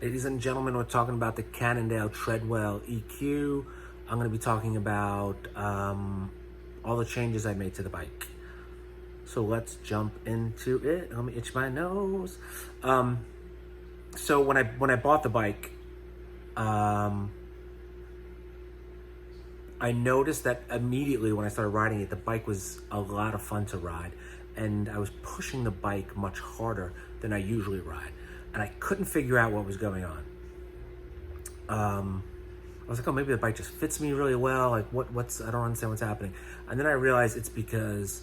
Ladies and gentlemen, we're talking about the Cannondale Treadwell EQ. I'm going to be talking about all the changes I made to the bike. So let's jump into it. Let me itch my nose. So when I bought the bike, I noticed that immediately when I started riding it, the bike was a lot of fun to ride, and I was pushing the bike much harder than I usually ride, and I couldn't figure out what was going on. I was like, oh, maybe the bike just fits me really well. Like, what's I don't understand what's happening. And then I realized it's because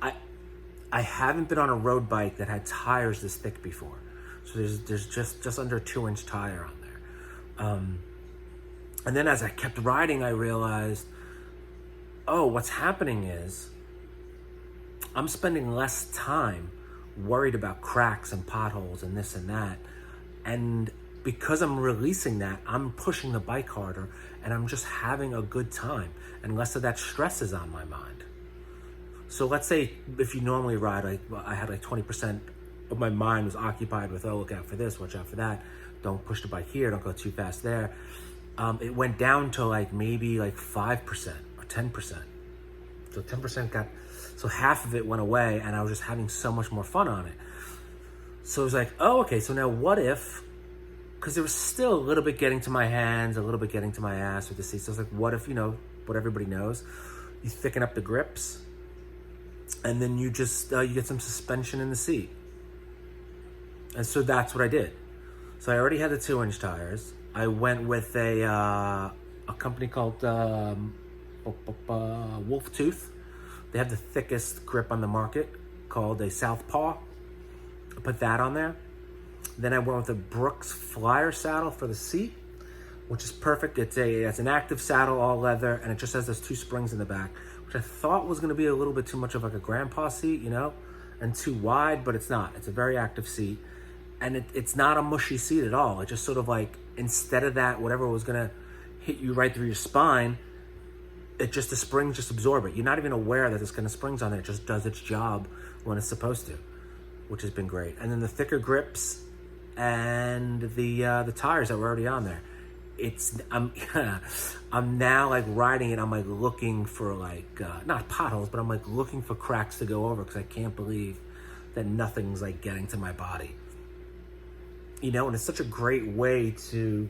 I haven't been on a road bike that had tires this thick before. So there's just under a 2-inch tire on there. And then as I kept riding, I realized, oh, what's happening is I'm spending less time worried about cracks and potholes and this and that. And because I'm releasing that, I'm pushing the bike harder, and I'm just having a good time, and less of that stress is on my mind. So let's say if you normally ride, I had like 20% of my mind was occupied with, oh, look out for this, watch out for that, don't push the bike here, don't go too fast there. It went down to like maybe like 5% or 10%. So 10% so half of it went away, and I was just having so much more fun on it. So it was like, oh, okay, so now what if, because there was still a little bit getting to my hands, a little bit getting to my ass with the seat. So I was like, what if, what everybody knows, you thicken up the grips, and then you just, you get some suspension in the seat. And so that's what I did. So I already had the 2-inch tires. I went with a company called Wolf Tooth. They have the thickest grip on the market, called a Southpaw. I put that on there. Then I went with a Brooks Flyer saddle for the seat, which is perfect. It's an active saddle, all leather, and it just has those 2 springs in the back, which I thought was going to be a little bit too much of like a grandpa seat, and too wide, but it's not. It's a very active seat, and it's not a mushy seat at all. It just sort of like, instead of that, whatever was going to hit you right through your spine, the springs just absorb it. You're not even aware that there's kind of springs on there. It just does its job when it's supposed to, which has been great. And then the thicker grips and the tires that were already on there. I'm now like riding it. I'm like looking for like not potholes, but I'm like looking for cracks to go over, because I can't believe that nothing's like getting to my body. And it's such a great way to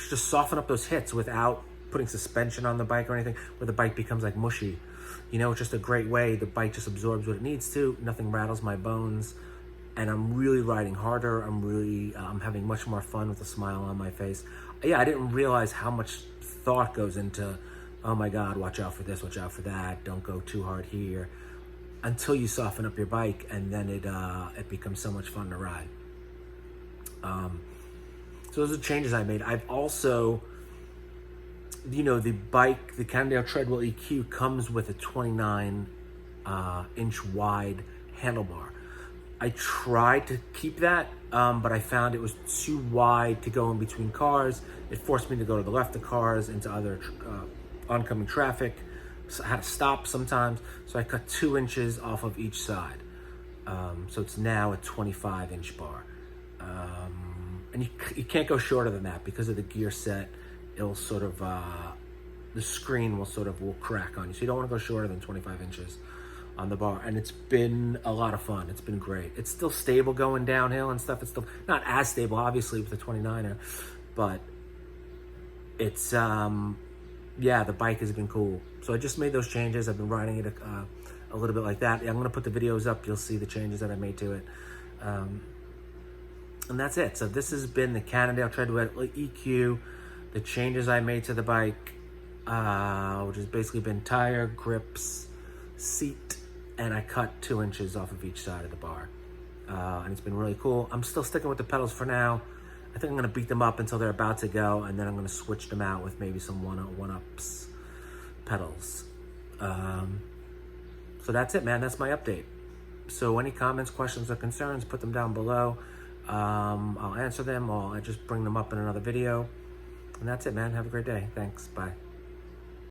just soften up those hits without putting suspension on the bike or anything, where the bike becomes like mushy. It's just a great way. The bike just absorbs what it needs to. Nothing rattles my bones. And I'm really riding harder. I'm having much more fun with a smile on my face. Yeah, I didn't realize how much thought goes into, oh my God, watch out for this, watch out for that, don't go too hard here, until you soften up your bike, and then it becomes so much fun to ride. So those are changes I made. I've also, the bike, the Cannondale Treadwell EQ, comes with a 29-inch wide handlebar. I tried to keep that, but I found it was too wide to go in between cars. It forced me to go to the left of cars, into other oncoming traffic. So I had to stop sometimes. So I cut 2 inches off of each side. So it's now a 25-inch bar. And you can't go shorter than that because of the gear set. It'll sort of, the screen will crack on you. So you don't want to go shorter than 25 inches on the bar. And it's been a lot of fun. It's been great. It's still stable going downhill and stuff. It's still not as stable, obviously, with the 29er, but it's, yeah, the bike has been cool. So I just made those changes. I've been riding it a little bit like that. I'm going to put the videos up. You'll see the changes that I made to it. And that's it. So this has been the Cannondale Treadwell EQ, the changes I made to the bike, which has basically been tire, grips, seat, and I cut 2 inches off of each side of the bar. And it's been really cool. I'm still sticking with the pedals for now. I think I'm gonna beat them up until they're about to go, and then I'm gonna switch them out with maybe some one-ups pedals. So that's it, man. That's my update. So any comments, questions, or concerns, put them down below. I'll answer them, or I'll just bring them up in another video. And that's it, man. Have a great day. Thanks. Bye.